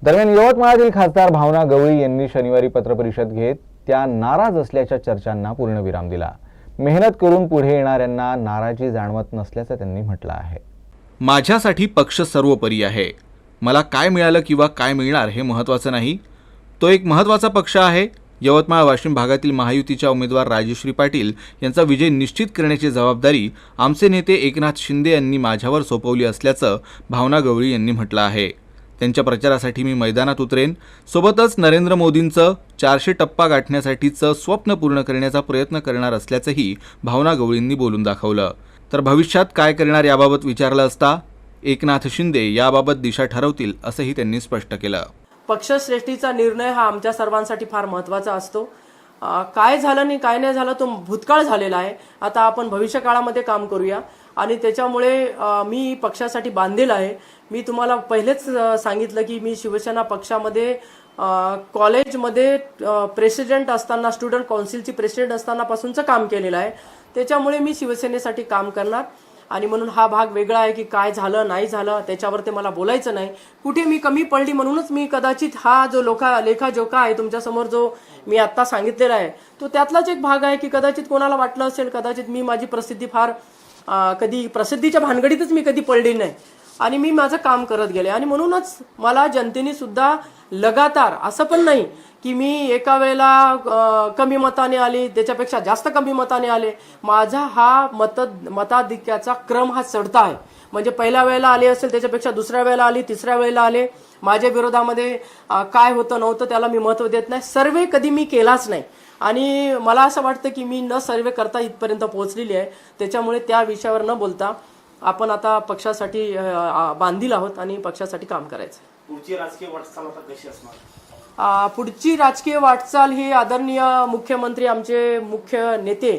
दरम्यान यवतमाळातील खासदार भावना गवळी यांनी शनिवारी पत्रपरिषद घेत त्या नाराज असल्याच्या चर्चांना पूर्णविराम दिला। मेहनत करून पुढे येणाऱ्यांना नाराजी जाणवत नसल्याचं त्यांनी म्हटलं आहे। माझ्यासाठी पक्ष सर्वोपरी आहे। मला काय मिळालं किंवा काय मिळणार हे महत्त्वाचं नाही। तो एक महत्त्वाचा पक्ष आहे। यवतमाळ वाशिम भागातील महायुतीच्या उमेदवार राजेश्री पाटील यांचा विजय निश्चित करण्याची जबाबदारी आमचे नेते एकनाथ शिंदे यांनी माझ्यावर सोपवली असल्याचं भावना गवळी यांनी म्हटलं आहे। त्यांच्या प्रचारासाठी मी मैदानात उतरेन। सोबतच नरेंद्र मोदींचं 400 टप्पा गाठण्यासाठीचं स्वप्न पूर्ण करण्याचा प्रयत्न करणार असल्याचंही भावना गवळींनी बोलून दाखवलं। तर भविष्यात काय करणार याबाबत विचारलं असता एकनाथ शिंदे याबाबत दिशा ठरवतील असंही त्यांनी स्पष्ट केलं। पक्षश्रेष्ठीचा निर्णय हा आमच्या सर्वांसाठी फार महत्त्वाचा असतो। काय झालं आणि काय नाही झालं तो भूतकाळ झालेला आहे। आता आपण भविष्य काळामध्ये काम करूया आणि त्याच्यामुळे मी पक्षासाठी बांधील आहे। मी तुम्हाला पहिलेच सांगितलं की मी शिवसेना पक्षामध्ये कॉलेजमध्ये प्रेसिडेंट असताना स्टुडंट काउन्सिलची प्रेसिडेंट असताना पासूनचं काम केलेलं आहे। त्याच्यामुळे मी शिवसेनेसाठी काम करणार आणि म्हणून हा भाग वेगळा आहे की काय झालं नाही झालं त्याच्यावर ते मला बोलायचं नाही। कुठे मी कमी पडली म्हणूनच मी कदाचित हा जो लेखाजोखा आहे तुमच्यासमोर जो मी आता सांगितलेला आहे तो त्यातलाच एक भाग आहे की कदाचित कोणाला वाटलं असेल कदाचित मी माझी प्रसिद्धी फार कधी प्रसिद्धीच्या भानगडीतच मी कधी पडली नाही आणि मी माझं काम करत गेले आणि म्हणूनच मला जनतेने सुद्धा लगातार असं पण नाही की मी एका वेळेला कमी मताने आले त्याच्यापेक्षा जास्त कमी मताने आले। माझा हा मताधिक्याचा क्रम हा चढता आहे। म्हणजे पहिल्या वेळेला आले असेल त्याच्यापेक्षा दुसऱ्या वेळेला आली तिसऱ्या वेळेला आले। माझ्या विरोधामध्ये काय होतं नव्हतं त्याला मी महत्त्व देत नाही। सर्वे कधी मी केलाच नाही आणि मला असं वाटतं की मी न सर्वे करता इथपर्यंत पोहोचलेली आहे। त्याच्यामुळे त्या विषयावर न बोलता आपण आता पक्षासाठी बांधील आहोत आणि पक्षासाठी काम करायचं। पुढची राजकीय वाटचाल आता कशी असणार? पुढची राजकीय वाटचाल ही आदरणीय मुख्यमंत्री आमचे मुख्य नेते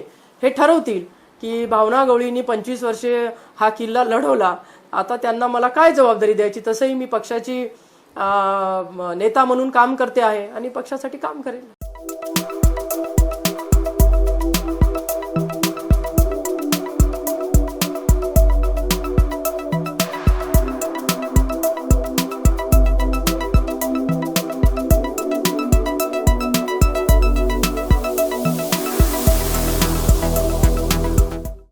हे ठरवतील की भावना गवळींनी 25 वर्षे हा किल्ला लढवला। आता त्यांना मला काय जबाबदारी द्यायची तसंही मी पक्षाची नेता म्हणून काम करते आहे आणि पक्षासाठी काम करेन।